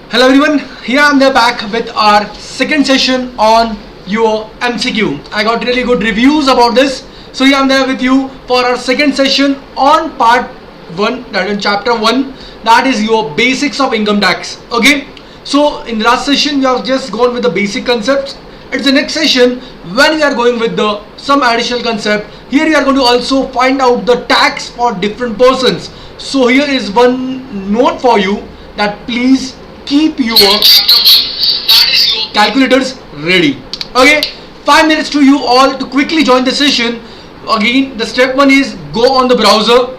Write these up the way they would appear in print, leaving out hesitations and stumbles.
Hello everyone, here I am back with our second session on your MCQ. I got really good reviews about this. So here I am there with you for our second session on part 1, that is chapter 1, that is your basics of income tax. Okay, so in the last session we have just gone with the basic concepts. It's the next session when we are going with the some additional concept. Here we are going to also find out the tax for different persons. So here is one note for you that please keep your calculators ready. Okay, 5 minutes to you all to quickly join the session. Again, the step 1 is go on the browser,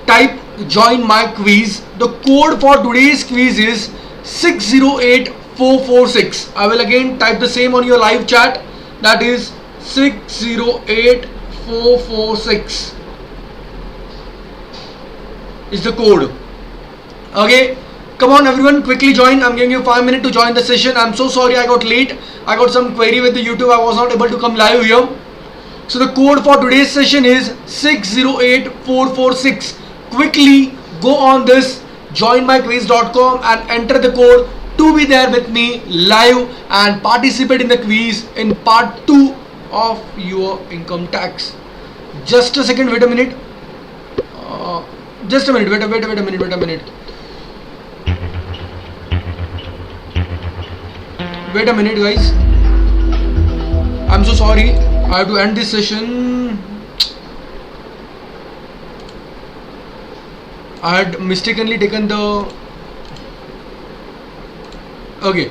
type join my quiz. The code for today's quiz is 608446. I will again type the same on your live chat, that is 608446 is the code. Okay, come on everyone, quickly join. I'm giving you 5 minutes to join the session. I'm so sorry I got late. I got some query with the YouTube. I was not able to come live here. So the code for today's session is 608446. Quickly go on this joinmyquiz.com and enter the code to be there with me live and participate in the quiz in part 2 of your income tax. Just a second, wait a minute. Just a minute, wait a minute. Wait a minute guys, I'm so sorry, I have to end this session. I had mistakenly taken the okay,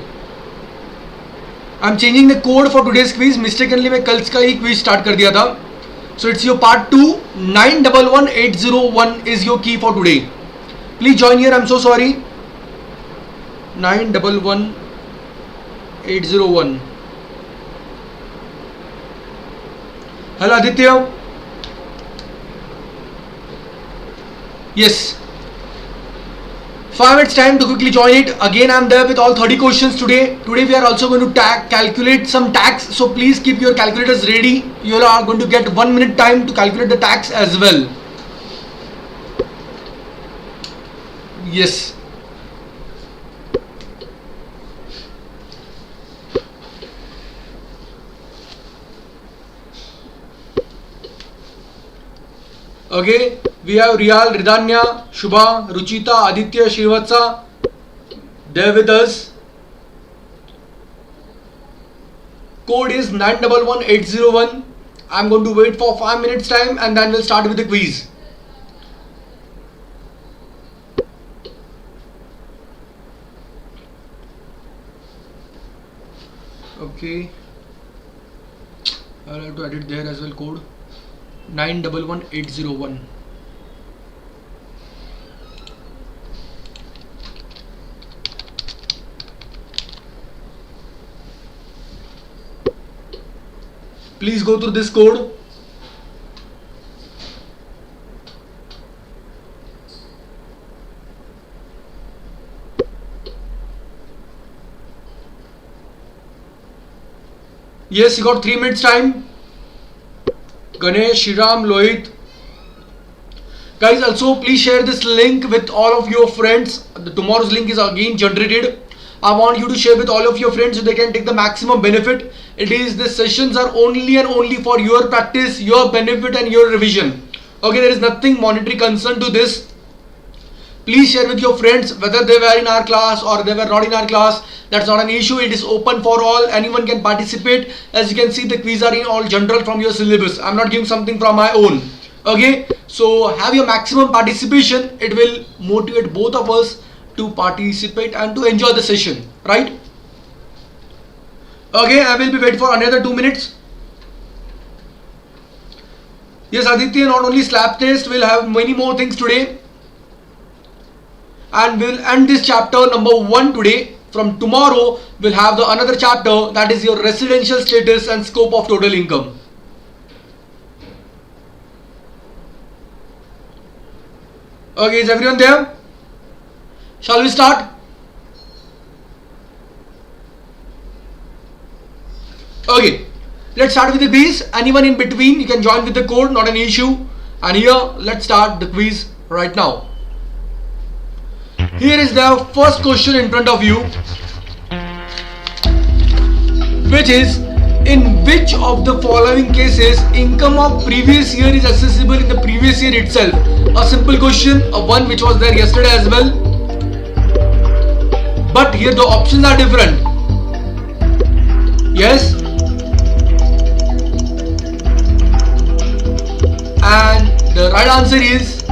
I'm changing the code for today's quiz. Mistakenly मैं कल का ही quiz start कर दिया था. So it's your part 2. 911801 is your key for today. Please join here. I'm so sorry. 911801. Hello Aditya. Yes. 5 minutes time to quickly join it. Again I'm there with all 30 questions today. Today we are also going to calculate some tax. So please keep your calculators ready. You are going to get 1 minute time to calculate the tax as well. Yes. Okay, we have Riyal, Ridanya, Shubha, Ruchita, Aditya, Srivatsa there with us. Code is 911801. I'm going to wait for 5 minutes time and then we'll start with the quiz. Okay, I'll have to edit there as well. Code 911801. Please go through this code. Yes, you got 3 minutes time. Ganesh, Shriram, Lohit. Guys, also please share this link with all of your friends. Tomorrow's link is again generated. I want you to share with all of your friends so they can take the maximum benefit. The sessions are only and only for your practice, your benefit and your revision. Okay, there is nothing monetary concern to this. Please share with your friends whether they were in our class or they were not in our class. That's not an issue. It is open for all. Anyone can participate. As you can see, the quiz are in all general from your syllabus. I'm not giving something from my own. Okay, so have your maximum participation. It will motivate both of us to participate and to enjoy the session, right? Okay, I will be waiting for another 2 minutes. Yes, Aditya, not only slab test, we'll have many more things today. And we'll end this chapter number 1 today. From tomorrow, we'll have the another chapter, that is your residential status and scope of total income. Okay, is everyone there? Shall we start? Okay, let's start with the quiz. Anyone in between, you can join with the code, not an issue. And here, let's start the quiz right now. Here is the first question in front of you, which is, in which of the following cases income of previous year is accessible in the previous year itself? A simple question, a one which was there yesterday as well, but here the options are different. Yes, and the right answer is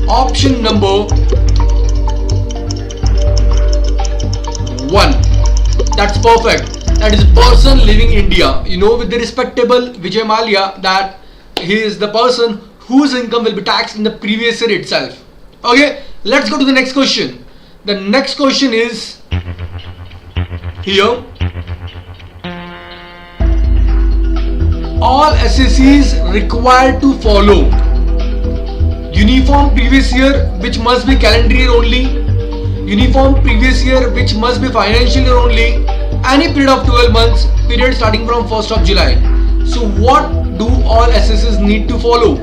option number 1. That's perfect. That is person living in India. You know, with the respectable Vijay Mallya, that he is the person whose income will be taxed in the previous year itself. Okay, let's go to the next question. The next question is here. All SSCs required to follow uniform previous year, which must be calendar year only, uniform previous year, which must be financial year only, any period of 12 months, period starting from 1st of July. So what do all SSCs need to follow?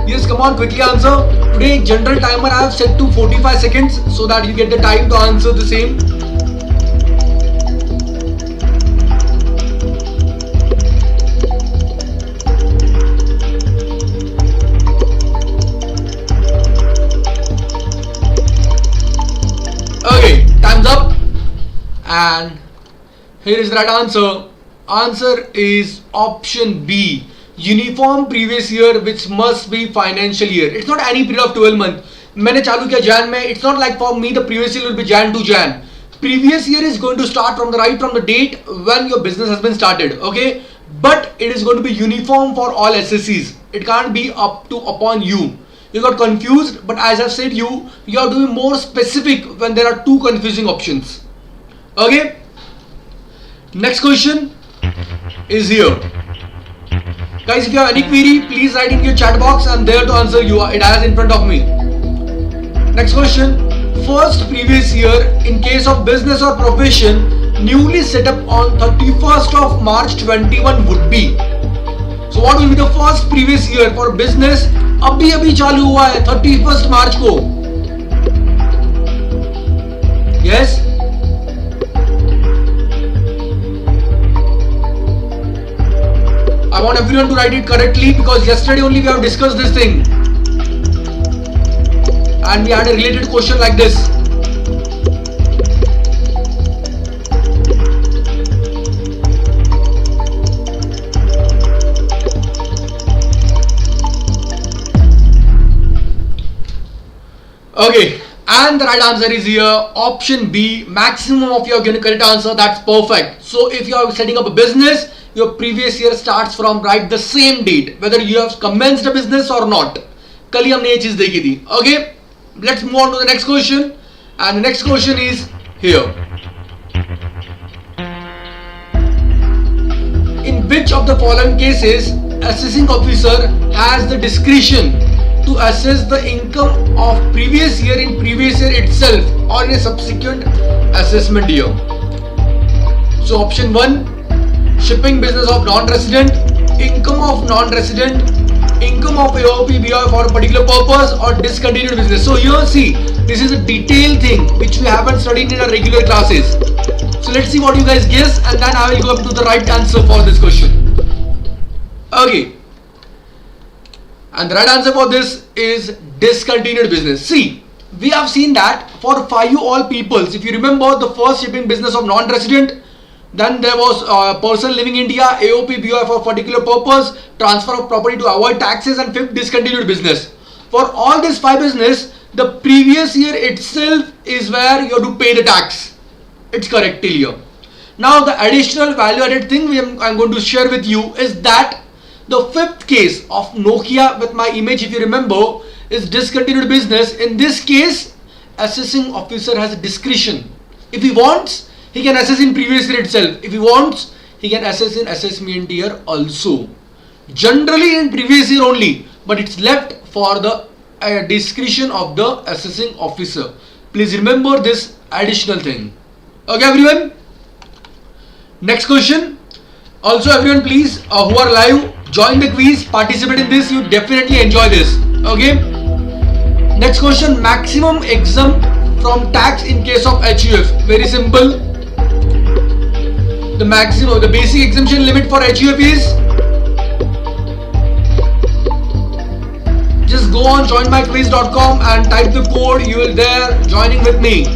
Yes, come on, quickly answer. Today general timer I have set to 45 seconds so that you get the time to answer the same. Okay, time's up. And here is the right answer. Answer is option B. Uniform previous year, which must be financial year. It's not any period of 12 months. मैंने चालू किया Jan में. It's not like for me the previous year will be Jan to Jan. Previous year is going to start from the date when your business has been started. Okay, but it is going to be uniform for all SSCs. It can't be upon you. You got confused, but as I've said you are doing more specific when there are two confusing options. Okay. Next question is here. Guys, if you have any query, please write in your chat box. I'm there to answer you. It has in front of me. Next question. First previous year in case of business or profession newly set up on 31st of March 21 would be. So what will be the first previous year for business? अभी चालू हुआ है 31st मार्च को. Yes. I want everyone to write it correctly because yesterday only we have discussed this thing and we had a related question like this. Okay, and the right answer is here, option B. Maximum of you are going to correct answer. That's perfect. So if you are setting up a business, your previous year starts from right the same date, whether you have commenced a business or not. कल ही हमने ये चीज देखी थी. Okay, let's move on to the next question, and the next question is here. In which of the following cases assessing officer has the discretion to assess the income of previous year in previous year itself or in a subsequent assessment year? So option 1, shipping business of non-resident, income of non-resident, income of AOP BOI for a particular purpose, or discontinued business. So here see, this is a detailed thing which we haven't studied in our regular classes. So let's see what you guys guess, and then I will go up to the right answer for this question. Okay. And the right answer for this is discontinued business. See, we have seen that for 5 all peoples. If you remember the first shipping business of non-resident, then there was a person living in India, AOP BOI for a particular purpose, transfer of property to avoid taxes, and 5th discontinued business. For all these 5 business, the previous year itself is where you have to pay the tax. It's correct till here. Now the additional value added thing I'm going to share with you is that the 5th case of Nokia with my image, if you remember, is discontinued business. In this case, assessing officer has a discretion. If he wants, he can assess in previous year itself. If he wants, he can assess in assessment year also. Generally in previous year only, but it's left for the discretion of the assessing officer. Please remember this additional thing. Okay, everyone. Next question. Also, everyone, please who are live, Join the quiz, participate in this, you definitely enjoy this. Okay. Next question, maximum exempt from tax in case of HUF. Very simple. The basic exemption limit for HUF is, just go on joinmyquiz.com and type the code, you will there joining with me.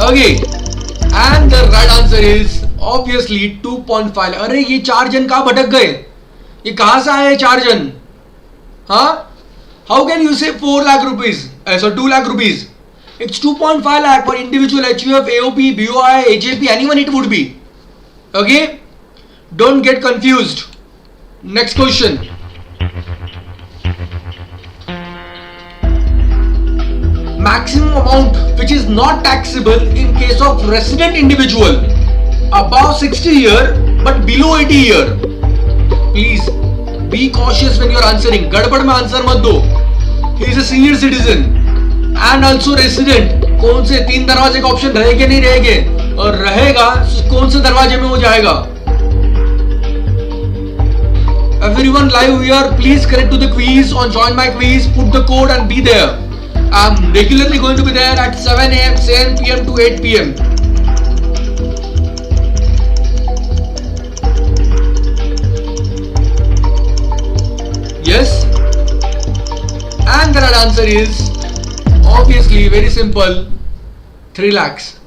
Okay, and the right answer is obviously 2.5. अरे ये 4 जन कहाँ भटक गए? ये कहाँ से आए 4 जन? हाँ? How can you say 4 lakh rupees? So 2 lakh rupees. It's 2.5 lakh for individual HUF, AOP, BOI, AJP, anyone it would be. Okay? Don't get confused. Next question. Maximum amount which is not taxable in case of resident individual above 60 year but below 80 year. Please be cautious when you are answering. गड़बड़ में answer मत दो. He is a senior citizen and also resident. कौन से 3 दरवाजे का option रहेगा नहीं रहेगा, और रहेगा कौन से दरवाजे में वो जाएगा? Everyone live here, please connect to the quiz on Join My Quiz. Put the code and be there. I'm regularly going to be there at 7 AM, 7 PM to 8 PM. Yes? And the right answer is obviously very simple, 3 lakhs.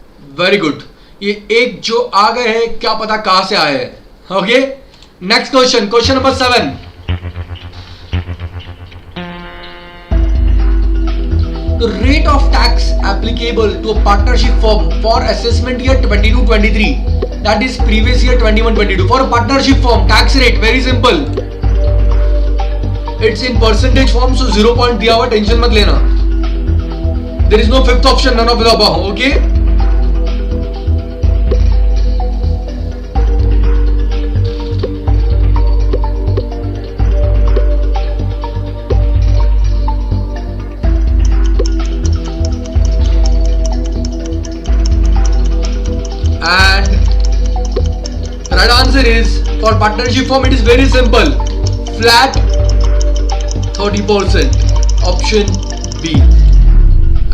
Very good. ये एक जो आ गए हैं, क्या पता कहां से आए हैं. Okay? Next question. Question number 7. The rate of tax applicable to a partnership firm for assessment year 22-23, that is previous year 21-22, for a partnership firm, tax rate very simple. It's in percentage form, so 0 point दिया हुआ, tension मत लेना. There is no fifth option, none of the above. Okay? And the right answer is, for partnership firm it is very simple, flat 30%, option B,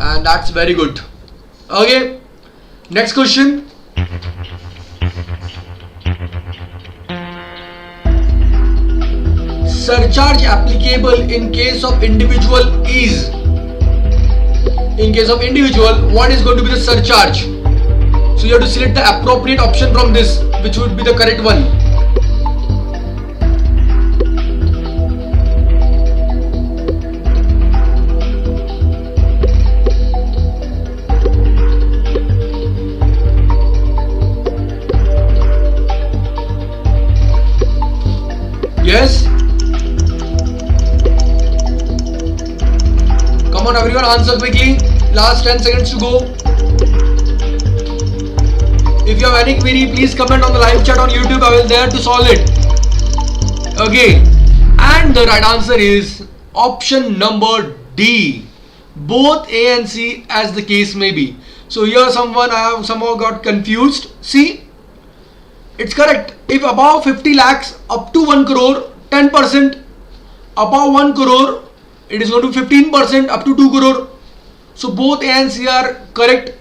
and that's very good. Okay, next question. Surcharge applicable in case of individual is, in case of individual, what is going to be the surcharge? So you have to select the appropriate option from this, which would be the correct one. Yes? Come on everyone, answer quickly. Last 10 seconds to go. If you have any query, please comment on the live chat on YouTube. I will there to solve it. Okay. And the right answer is option number D. Both A and C, as the case may be. So here I have somehow got confused. See, it's correct. If above 50 lakhs up to 1 crore, 10%. Above 1 crore, it is going to 15% up to 2 crore. So both A and C are correct.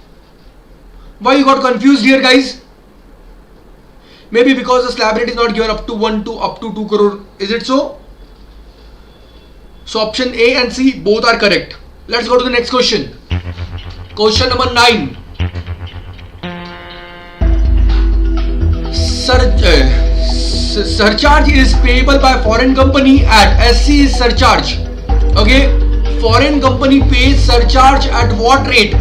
Why you got confused here, guys? Maybe because the slab rate is not given up to 1 to up to 2 crore. Is it so? So option A and C both are correct. Let's go to the next question. Question number 9. Surcharge is payable by foreign company at, SC is surcharge. Okay, foreign company pays surcharge at what rate?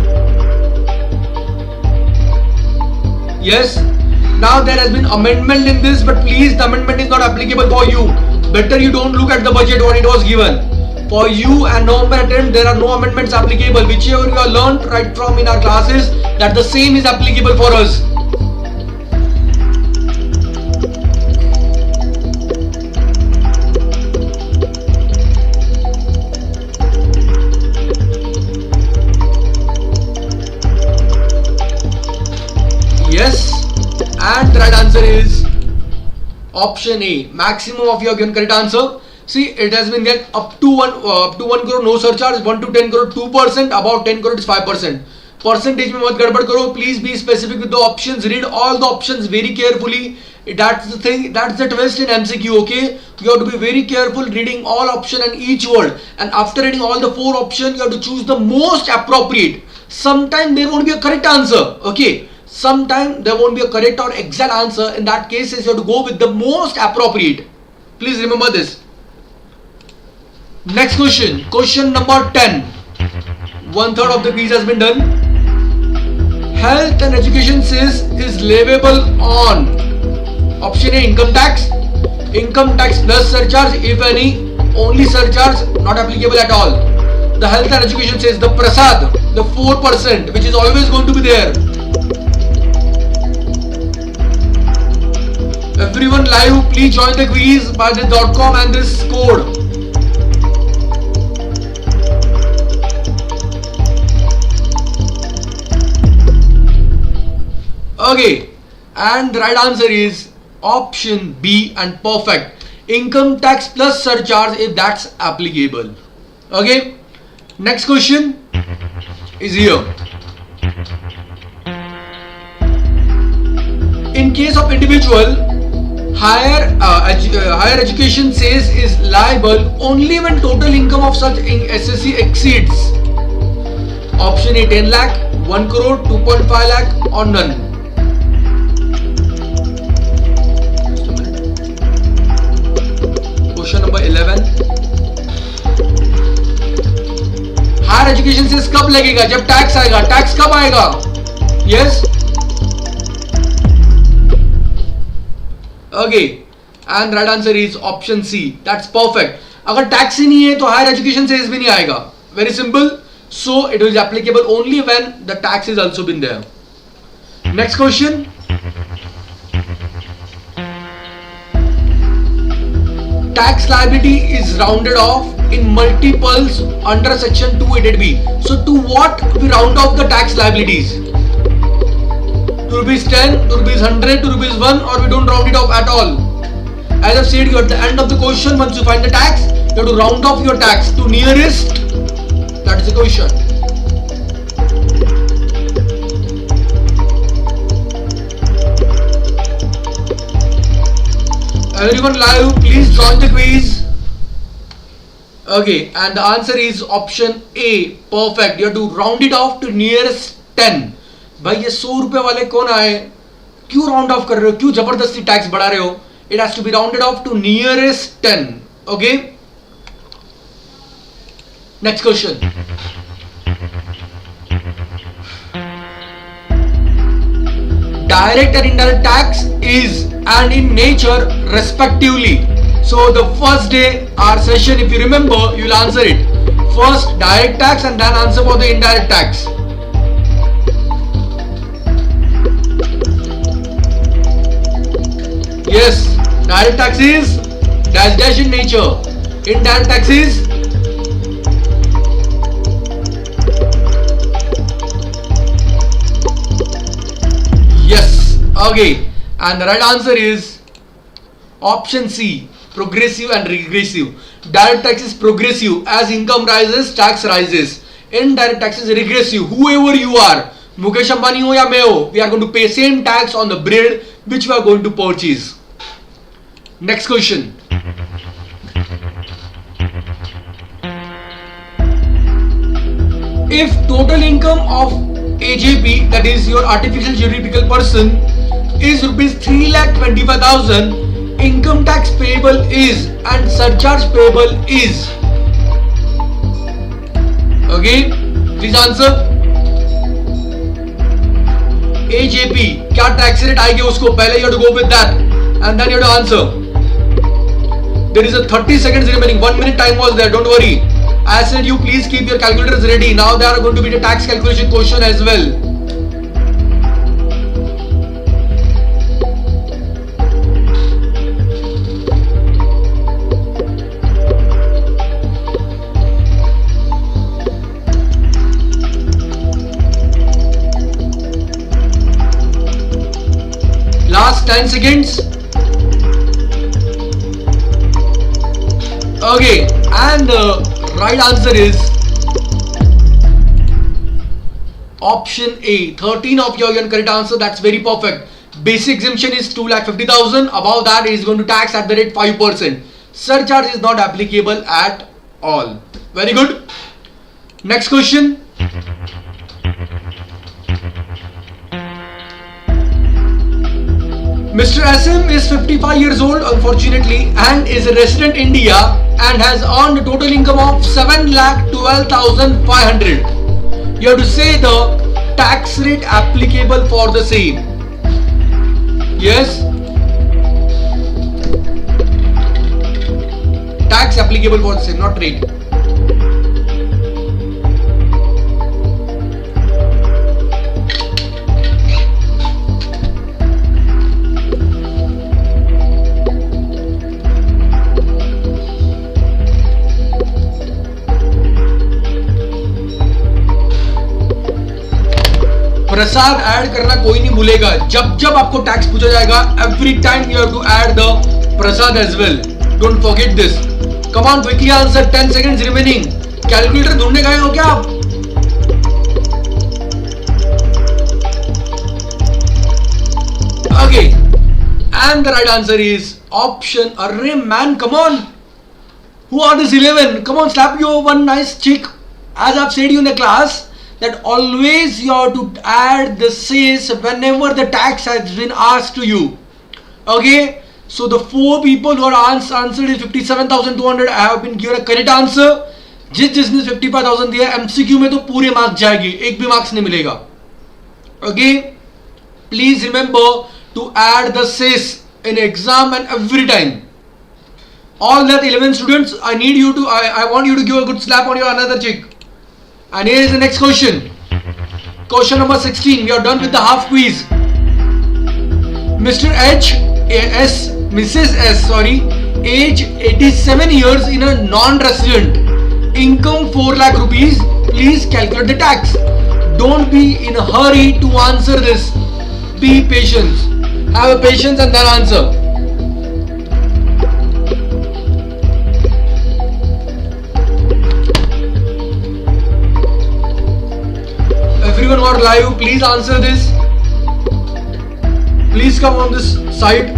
Yes. Now there has been amendment in this, but please, the amendment is not applicable for you. Better you don't look at the budget what it was given. For you and November attempt, there are no amendments applicable. Whichever you have learned right from in our classes, that the same is applicable for us. Yes, and the right answer is option A. Maximum of your given correct answer. See, it has been get up to 1 crore no surcharge, 1 to 10 crore 2%, about 10 crore is 5%. Percentage में मत गड़बड़ करो. Please be specific with the options. Read all the options very carefully. That's the thing. That's the twist in MCQ. Okay, you have to be very careful reading all option and each word. And after reading all the 4 options, you have to choose the most appropriate. Sometimes there won't be a correct answer. Okay. Sometimes there won't be a correct or exact answer. In that case, you have to go with the most appropriate. Please remember this. Next question. Question number 10. 1/3 of the quiz has been done. Health and education cess is leviable on option A income tax plus surcharge if any, only surcharge not applicable at all. The health and education cess, the prasad, the 4% which is always going to be there. Everyone live, please join the quiz by the .com and this code. Okay, and the right answer is option B and perfect. Income tax plus surcharge if that's applicable. Okay, next question is here. In case of individual, higher education cess is liable only when total income of such SSC exceeds option A 10 lakh, 1 crore, 2.5 lakh or none. Question number 11. Higher education cess कब लगेगा? जब tax आएगा. Tax कब आएगा? Yes. Okay, and right answer is option C. That's perfect. अगर tax ही नहीं है तो हायर एजुकेशन सेस भी नहीं आएगा. Very simple. So it is applicable only when the tax is also been there. Next question. Tax liability is rounded off in multiples under section 288B. So to what we round off the tax liabilities? To rupees 10, to rupees 100, to rupees 1, or we don't round it off at all? As I've said, you at the end of the question, once you find the tax, you have to round off your tax to nearest. That is the question. Everyone live, please join the quiz. Okay, and the answer is option A. Perfect. You have to round it off to nearest 10. भाई ये 100 रुपए वाले कौन आए? क्यों round of कर रहे हो? क्यों जबरदस्ती टैक्स बढ़ा रहे हो? It has to be rounded off to nearest 10. Okay. Next question. Direct and indirect tax is and in nature respectively. So the first day our session, if you remember, you will answer it. First direct tax and then answer for the indirect tax. Yes, direct tax is dash in nature. Indirect tax is yes. Okay, and the right answer is option C, progressive and regressive. Direct tax is progressive. As income rises, tax rises. Indirect tax is regressive. Whoever you are, Mukesh Ambani ho ya main ho, we are going to pay same tax on the bread which we are going to purchase. Next question. If total income of AJP, that is your artificial juridical person, is rupees 3,25,000, income tax payable is and surcharge payable is. Okay, please answer. AJP क्या tax rate आएगी उसको पहले you have to go with that and then you have to answer. There is a 30 seconds remaining. 1 minute time was there. Don't worry. I said you please keep your calculators ready. Now there are going to be the tax calculation question as well. Last 10 seconds. Okay, and the right answer is option A. 13 of your correct answer. That's very perfect. Basic exemption is 2,50,000. Above that is going to tax at the rate 5%. Surcharge is not applicable at all. Very good. Next question. Mr. SM is 55 years old, unfortunately, and is a resident in India and has earned a total income of 7,12,500. You have to say the tax rate applicable for the same. Yes. Tax applicable for the same, not rate. Prasad add करना कोई नहीं भूलेगा. जब जब आपको tax पूछा जाएगा, every time you have to add the prasad as well. Don't forget this. Come on, quickly answer. 10 seconds remaining. Calculator ढूंढने गए हो क्या आप? Okay, and the right answer is option. Arre man, come on. Who are these 11? Come on, slap your one nice cheek. As I've said you in the class, that always you have to add the cess whenever the tax has been asked to you. Okay, so the 4 people who are answered is 57,200. I have been given a correct answer. जिसने 55,000 दिया MCQ में तो पूरे marks जाएगी, एक भी marks नहीं मिलेगा. Okay, please remember to add the cess in exam and every time. All that 11 students, I need you to, I want you to give a good slap on your another cheek. And here is the next question. Question number 16. We are done with the half quiz. Mr. Mrs. S, age 87 years in a non-resident. Income 4 lakh rupees. Please calculate the tax. Don't be in a hurry to answer this. Be patient. Have a patience and then answer. Everyone who are live, please answer this. Please come on this side.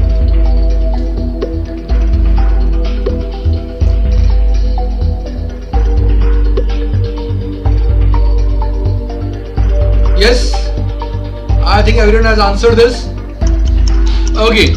Yes, I think everyone has answered this. Okay.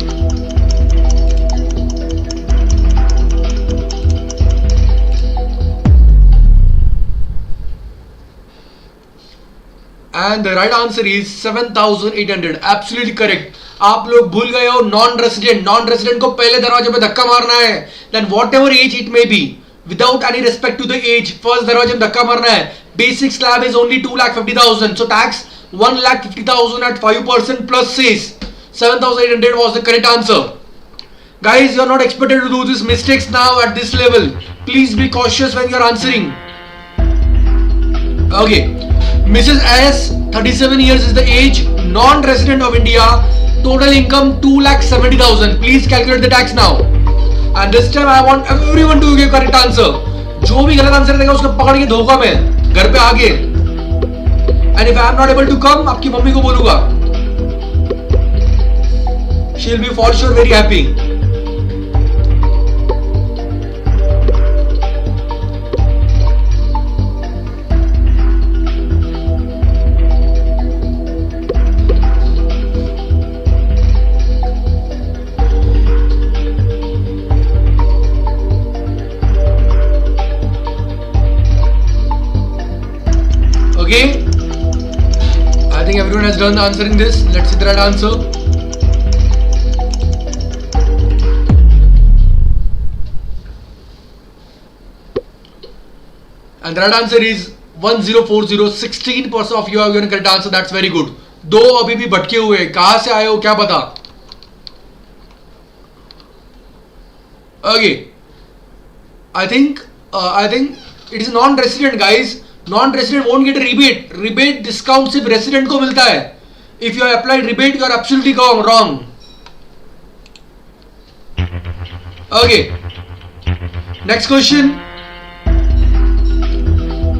And the right answer is 7,800. Absolutely correct. आप लोग भूल गए हो non resident को पहले दरवाजे पे धक्का मारना है. Then whatever age it may be, without any respect to the age, first दरवाजे में धक्का मारना है. Basic slab is only 2,50,000. So tax 1,50,000 at 5% plus cess. 7,800 was the correct answer. Guys, you are not expected to do these mistakes now at this level. Please be cautious when you are answering. Okay. Mrs. S, 37 years is the age, non-resident of India, total income 2,70,000. Please calculate the tax now. And this time I want everyone to give correct answer. जो भी गलत answer देगा उसको पकड़ के धोखा मैं घर पे आगे. And if I am not able to come, आपकी मम्मी को बोलूँगा. She will be for sure very happy. Okay, I think everyone has done answering this. Let's see the right answer. And the right answer is 1040. 16% of you have given correct answer. That's very good. दो अभी भी भटके हुए, कहाँ से आए हो क्या पता. Okay, I think it is non-resident, guys. Non-resident won't get a rebate. Rebate discount सिर्फ resident को मिलता है. If you have applied rebate, you are absolutely wrong. Okay. Next question.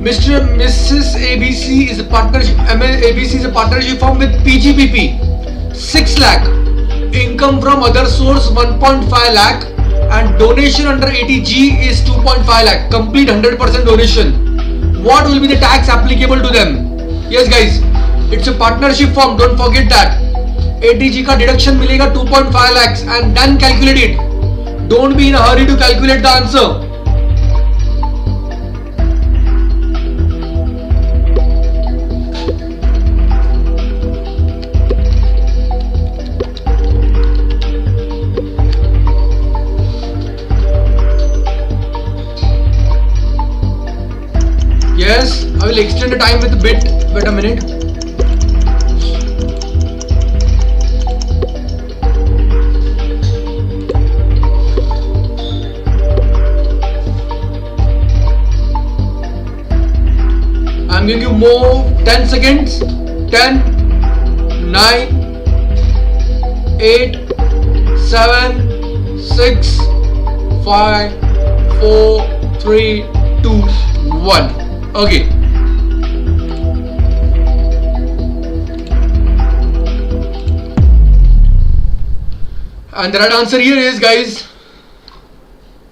Mr. and Mrs. ABC is a partnership. ABC is a partnership firm with PGPP. 6 lakh. Income from other source 1.5 lakh. And donation under 80G is 2.5 lakh. Complete 100% donation. What will be the tax applicable to them? Yes guys, it's a partnership firm, don't forget that. 80G का deduction मिलेगा 2.5 lakhs and then calculate it. Don't be in a hurry to calculate the answer. Yes, I will extend the time with a bit. Wait a minute. I'm giving you more 10 seconds. 10, 9, 8, 7, 6, 5, 4, 3, 2, 1. Okay. And the right answer here is, guys,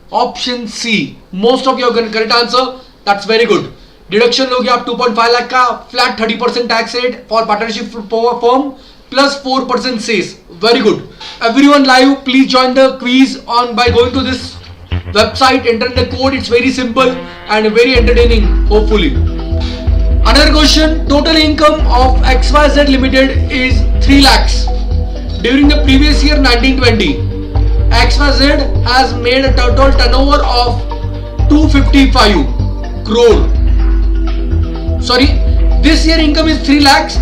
option C. Most of you are correct answer. That's very good. Deduction लोगे आप 2.5 lakh का flat 30% tax rate for partnership firm plus 4% cess. Very good. Everyone live, please join the quiz on by going to this website, enter the code. It's very simple and very entertaining, hopefully. Another question. Total income of XYZ Limited is 3 lakhs. During the previous year 1920, XYZ has made a total turnover of 255 crore. Sorry, this year income is 3 lakhs.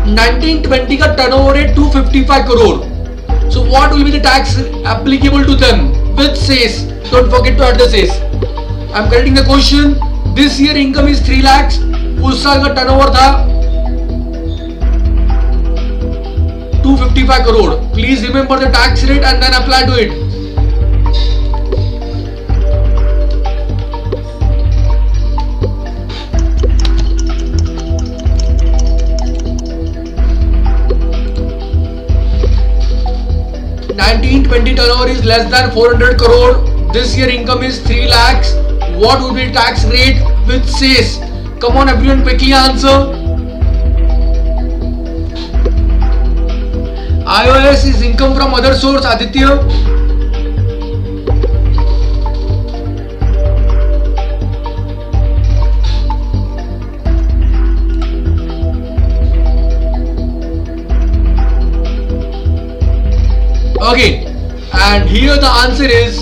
1920 का turnover है 255 crore. So what will be the tax applicable to them with cess? Don't forget to add the cess. I'm correcting the question. This year income is 3 lakhs. उस साल का turnover था 255 crore. Please remember the tax rate and then apply to it. $1920 turnover is less than 400 crore. This year income is 3 lakhs. What would be tax rate with cess? Come on everyone, quickly answer. IOS is income from other source. Aditya. Okay, and here the answer is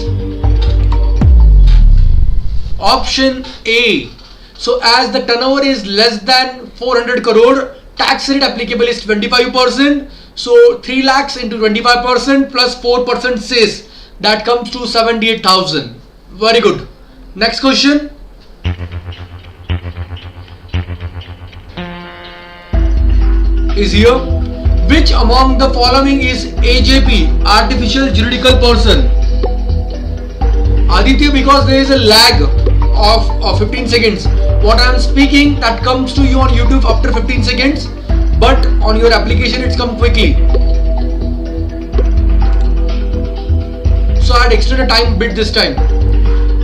option A. So as the turnover is less than 400 crore, tax rate applicable is 25%. So 3 lakhs into 25% plus 4% cess, that comes to 78,000. Very good. Next question. Is here. Which among the following is AJP, artificial juridical person? Aditya, because there is a lag of 15 seconds. What I am speaking, that comes to you on YouTube after 15 seconds, but on your application it's come quickly. So I had extended time bit this time.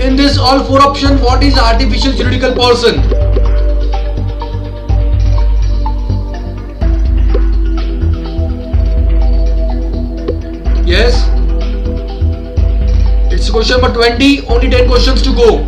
In this all 4 options, what is artificial juridical person? Yes, it's question number 20. Only 10 questions to go.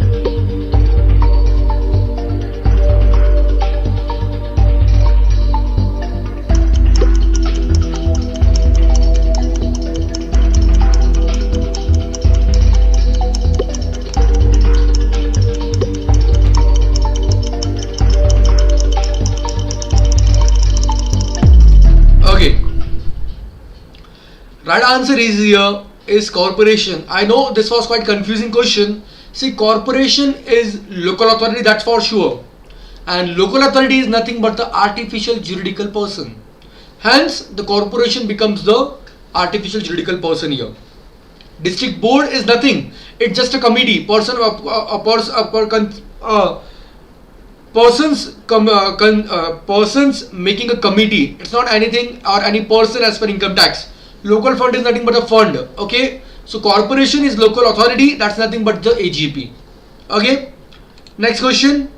Okay. Right answer is here is corporation. I know this was quite confusing question. See, corporation is local authority, that's for sure, and local authority is nothing but the artificial juridical person. Hence the corporation becomes the artificial juridical person here. District board is nothing. It's just a committee. Persons making a committee. It's not anything or any person as per income tax. Local fund is nothing but a fund. Okay. So corporation is local authority. That's nothing but the AGP. Okay. Next question.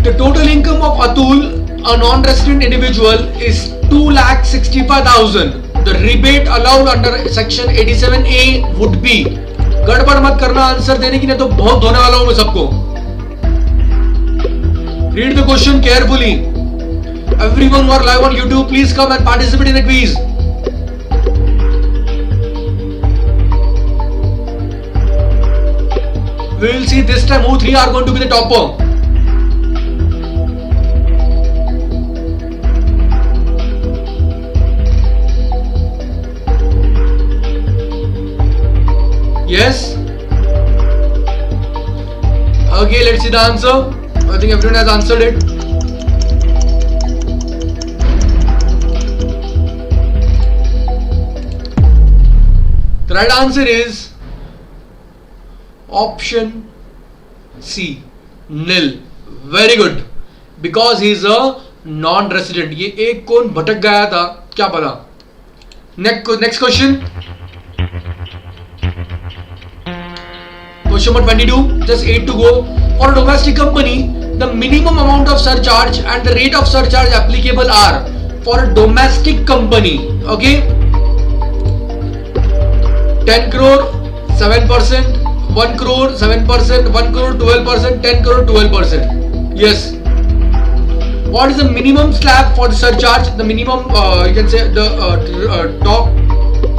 The total income of Atul, a non-resident individual, is 2,65,000. The rebate allowed under section 87A would be. गड़बड़ मत करना answer देने की, नहीं तो बहुत धोने वाला हूं मैं सबको. Read the question carefully. Everyone who are live on YouTube, please come and participate in the quiz. We will see this time who three are going to be the topper. Yes? Okay, let's see the answer. I think everyone has answered it. The right answer is option C, nil. Very good. Because he is a non-resident. ये एक कौन भटक गया था क्या पता. Next question. Question number 22, just 8 to go. For a domestic company, the minimum amount of surcharge and the rate of surcharge applicable are for a domestic company. Okay, 10 crore 7%, 1 crore 7%, 1 crore 12%, 10 crore 12%. Yes. What is the minimum slab for the surcharge? The minimum, you can say the top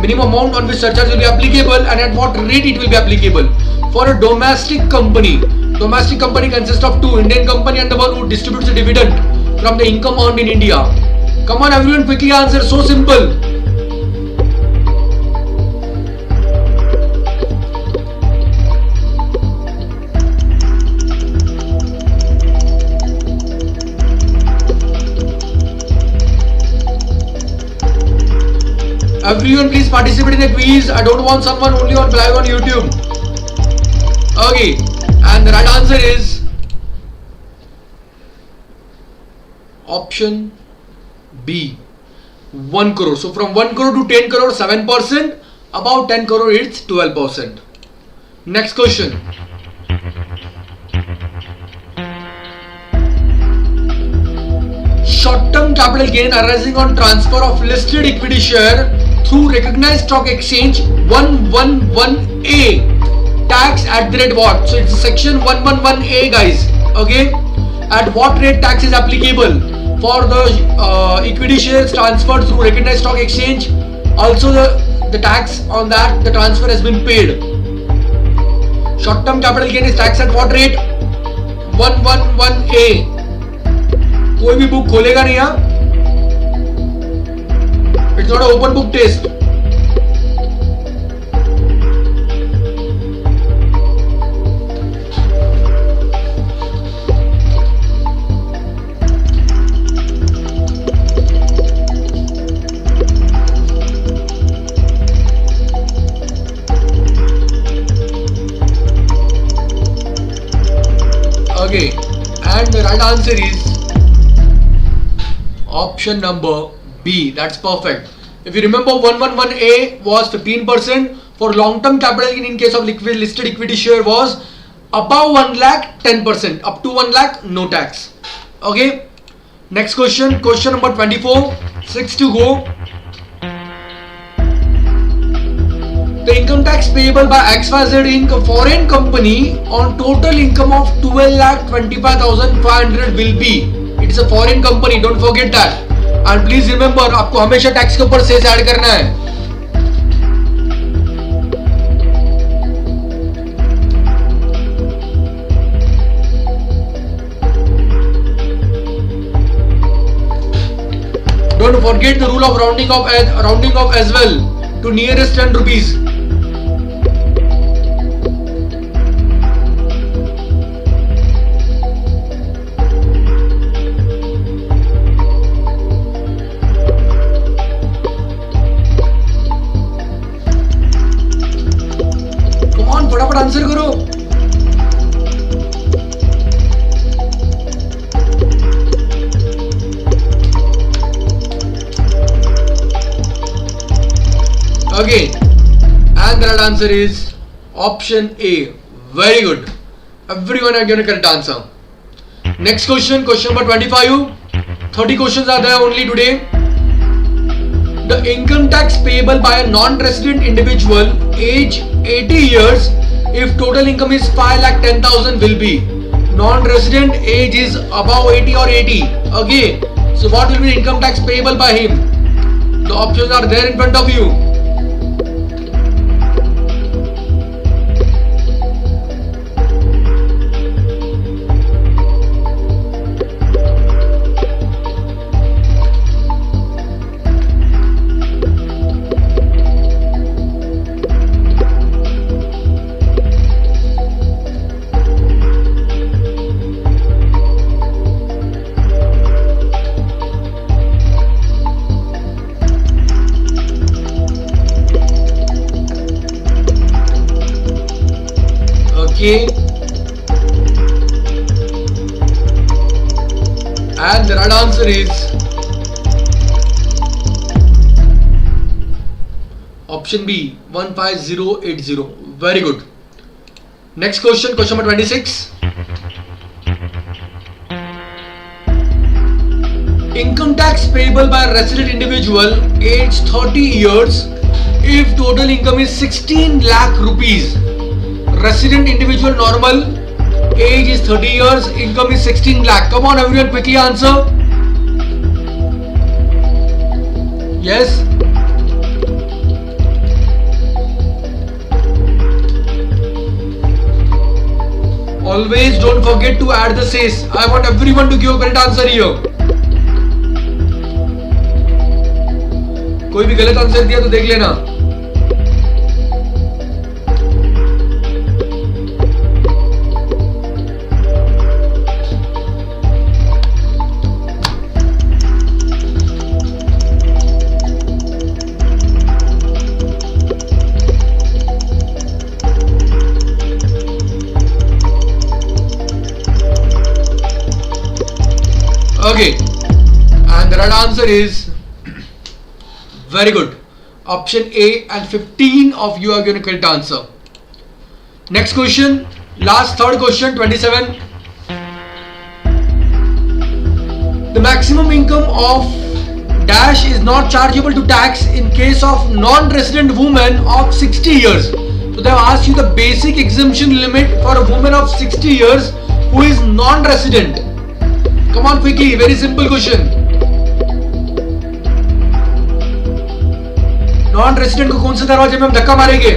minimum amount on which surcharge will be applicable and at what rate it will be applicable. For a domestic company consists of two, Indian company and the one who distributes the dividend from the income earned in India. Come on everyone, quickly answer, so simple. Everyone please participate in the quiz. I don't want someone only on live on YouTube. Okay, and the right answer is option B, 1 crore. So from 1 crore to 10 crore 7%, about 10 crore it's 12%. Next question. Short-term capital gain arising on transfer of listed equity share through recognized stock exchange 111A. Tax at the rate what? So it's section 111A guys. Okay, at what rate tax is applicable for the equity shares transferred through recognized stock exchange? Also the tax on that, the transfer has been paid. Short term capital gain is taxed at what rate? 111A. कोई भी book खोलेगा नहीं यहाँ. It's not an open book test. Okay, and the right answer is option number B. That's perfect. If you remember, 111A was 15%. For long-term capital gain in case of listed equity share was above 1 lakh 10%. Up to 1 lakh no tax. Okay. Next question. Question number 24. 6 to go. The income tax payable by XYZ Inc., a foreign company, on total income of 12,25,500 will be. It is a foreign company. Don't forget that. And please remember, आपको हमेशा tax के ऊपर cess add करना है. Don't forget the rule of rounding off as well to nearest 10 rupees. Okay, and the right answer is option A. Very good. Everyone are given a correct answer. Next question, question number 25. 30 questions are there only today. The income tax payable by a non-resident individual age 80 years if total income is 5,10,000 will be. Non-resident age is above 80 or 80. Okay, so what will be the income tax payable by him? The options are there in front of you. Okay, and the right answer is option B, 15080. Very good. Next question, question number 26. Income tax payable by a resident individual age 30 years if total income is 16 lakh rupees. Resident individual normal, age is 30 years, income is 16 lakh. Come on everyone, quickly answer. Yes. Always don't forget to add the says. I want everyone to give a correct answer here. कोई भी गलत answer दिया तो देख लेना. Okay, and the right answer is very good. Option A, and 15 of you are going to correct answer. Next question, last third question, 27. The maximum income of dash is not chargeable to tax in case of non-resident woman of 60 years. So they have asked you the basic exemption limit for a woman of 60 years who is non-resident. Come on quickly, very simple question. Non resident को कौन से दरवाजे में हम धक्का मारेंगे?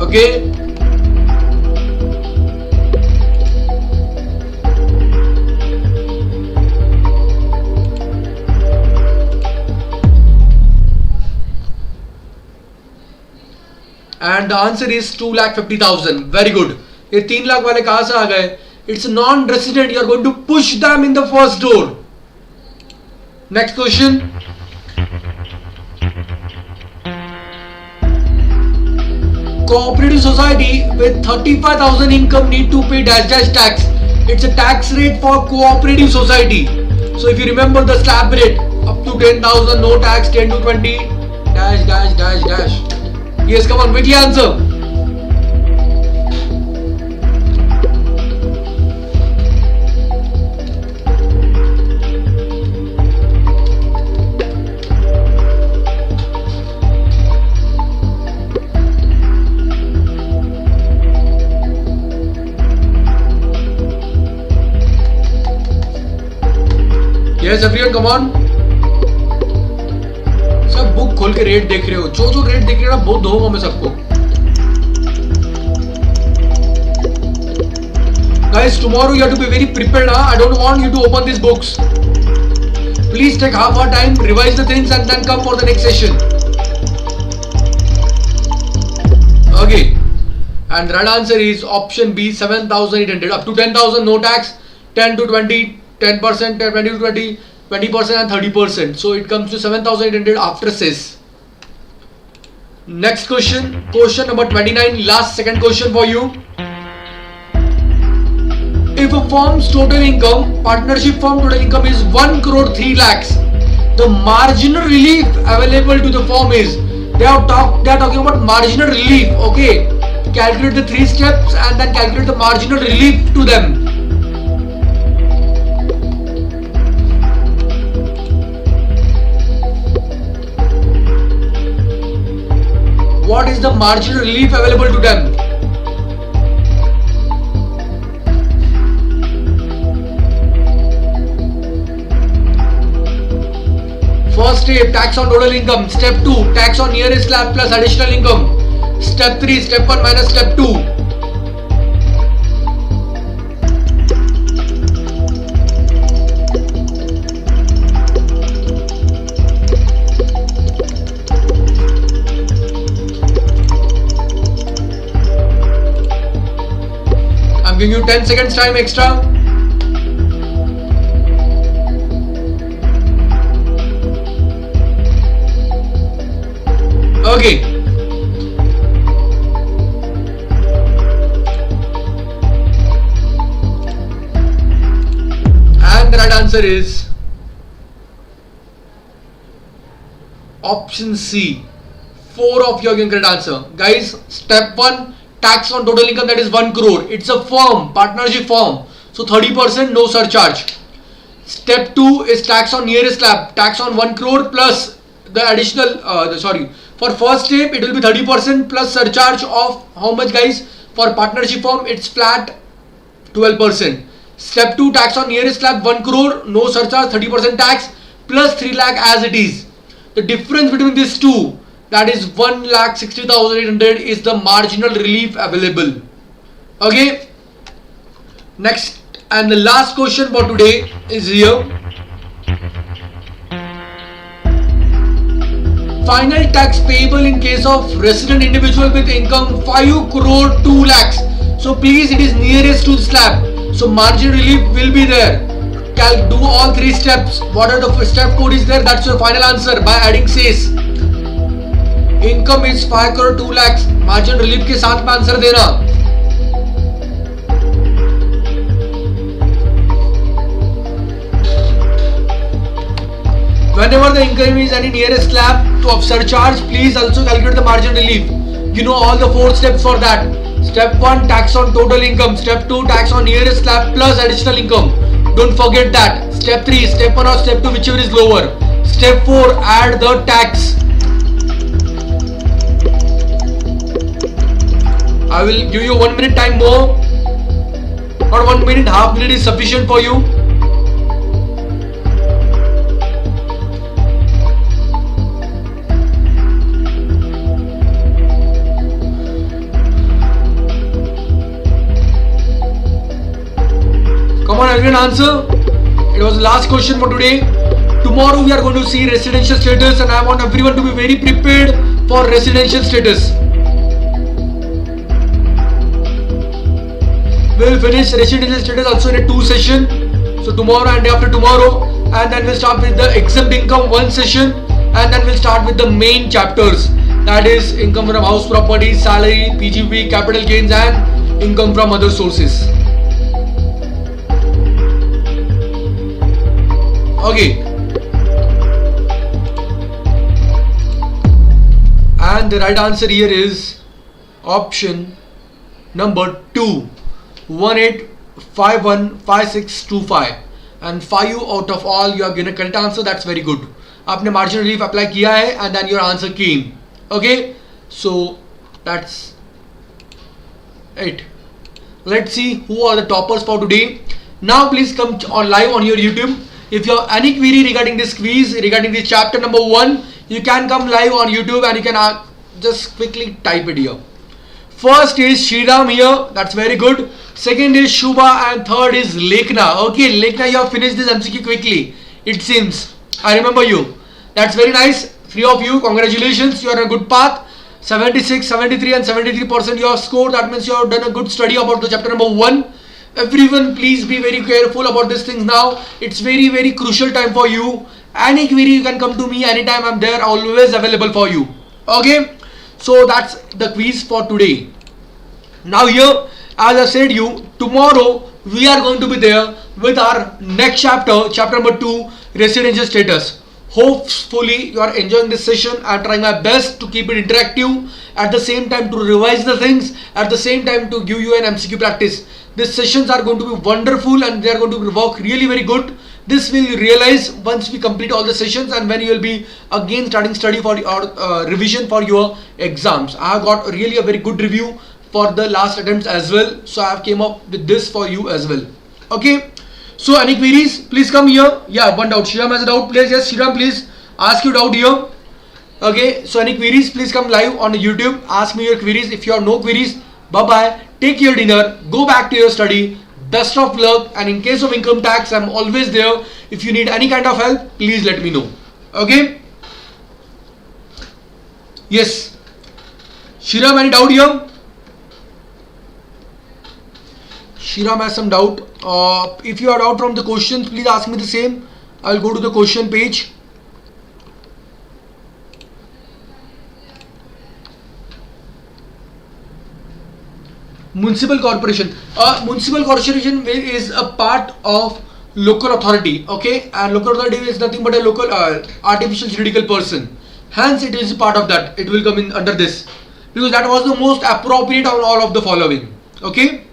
Okay, and the answer is 2,50,000. Very good. ये 3 लाख वाले कहां से आ गए? It's non resident. You are going to push them in the first door. Next question. Cooperative society with 35,000 income need to pay dash dash tax. It's a tax rate for cooperative society. So if you remember the slab rate up to 10,000 no tax, 10 to 20 dash dash dash dash. Yes, come on, quickly answer. Yes, everyone, come on. सब book खोल के rate देख रहे हो, जो जो rate देख रहे हो ना बहुत दूंगा मैं सबको. Guys, tomorrow you have to be very prepared. I don't want you to open these books. Please take half hour time, revise the things, and then come for the next session. Okay, and the right answer is option B, 7,800. Up to 10,000 no tax, 10 to 20. 10%, 20 to 20, 20% and 30%. So it comes to 7,800 after cess. Next question, question number 29, last second question for you. If a firm's total income, partnership firm total income is 1 crore 3 lakhs, the marginal relief available to the firm is, they are talking about marginal relief. Okay, calculate the 3 steps and then calculate the marginal relief to them. What is the marginal relief available to them? First step, tax on total income. Step 2, tax on nearest slab plus additional income. Step 3, step 1 minus step 2. I'm giving you 10 seconds time extra. Okay. And the right answer is option C. 4 of you are giving correct answer. Guys, step 1, tax on total income, that is 1 crore. It's a firm, partnership firm. So 30% no surcharge. Step 2 is tax on nearest slab. Tax on 1 crore plus the additional, for first step it will be 30% plus surcharge of how much, guys? For partnership firm it's flat 12%. Step 2, tax on nearest slab 1 crore, no surcharge, 30% tax plus 3 lakh as it is. The difference between these two, that is 1,60,800, is the marginal relief available. Okay. Next and the last question for today is here. Final tax payable in case of resident individual with income 5 crore 2 lakhs. So please, it is nearest to the slab. So margin relief will be there. Do all 3 steps. What are the step code is there? That's your final answer by adding says. Income is 5 crore 2 lakhs. Margin relief के साथ में answer देना. Whenever the income is any nearest slab of surcharge, please also calculate the margin relief. You know all the 4 steps for that. Step 1, tax on total income. Step 2, tax on nearest slab plus additional income. Don't forget that. Step 3, step 1 or step 2, whichever is lower. Step 4, add the tax. I will give you 1 minute time more. Or 1 minute, half minute is sufficient for you. Come on, everyone, answer. It was the last question for today. Tomorrow we are going to see residential status, and I want everyone to be very prepared for residential status. We will finish residential status also in a 2 session. So tomorrow and day after tomorrow, and then we'll start with the exempt income 1 session, and then we'll start with the main chapters. That is income from house property, salary, PGP, capital gains, and income from other sources. Okay. And the right answer here is option number 2. 18515625, and 5 out of all you are given a correct answer. That's very good. आपने margin relief apply किया है and then your answer came. Okay, so that's it. Let's see who are the toppers for today. Now please come on live on your YouTube. If you have any query regarding this quiz, regarding this chapter number 1, you can come live on YouTube and you can just quickly type it here. First is Shriram here, that's very good. Second is Shubha, and third is Lekna. Okay, Lekna, you have finished this MCQ quickly, it seems. I remember you. That's very nice. 3 of you, congratulations, you are on a good path. 76, 73 and 73% you have scored. That means you have done a good study about the chapter number 1. Everyone, please be very careful about these things now. It's very crucial time for you. Any query you can come to me anytime. I'm there, always available for you. Okay, so that's the quiz for today. Now here, as I said you, tomorrow we are going to be there with our next chapter, chapter number 2, residential status. Hopefully you are enjoying this session. I am trying my best to keep it interactive, at the same time to revise the things, at the same time to give you an MCQ practice. These sessions are going to be wonderful and they are going to work really very good. This will realize once we complete all the sessions and when you will be again starting study for your revision for your exams. I have got really a very good review for the last attempts as well, so I have came up with this for you as well. Okay, so any queries, please come here. Yeah, one doubt. Shriram has a doubt. Please, yes, Shriram, please ask your doubt here. Okay, so any queries, please come live on YouTube. Ask me your queries. If you have no queries, bye bye. Take your dinner. Go back to your study. Best of luck. And in case of income tax, I'm always there. If you need any kind of help, please let me know. Okay. Yes. Shriram, any doubt here? Shriram has some doubt. If you are out from the questions, please ask me the same. I'll go to the question page. Municipal corporation. Municipal corporation is a part of local authority. Okay, and local authority is nothing but a local artificial juridical person. Hence, it is part of that. It will come in under this because that was the most appropriate of all of the following. Okay.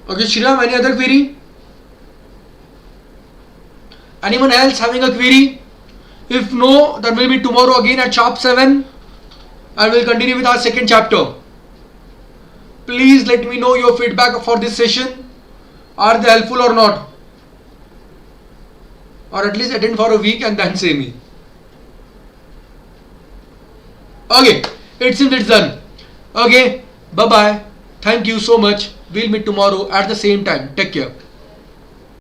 Okay, Shriram, any other query? Anyone else having a query? If no, then we'll meet tomorrow again at sharp 7 and we'll continue with our second chapter. Please let me know your feedback for this session. Are they helpful or not? Or at least attend for a week and then say me. Okay, it seems it's done. Okay, bye bye. Thank you so much. We'll meet tomorrow at the same time. Take care.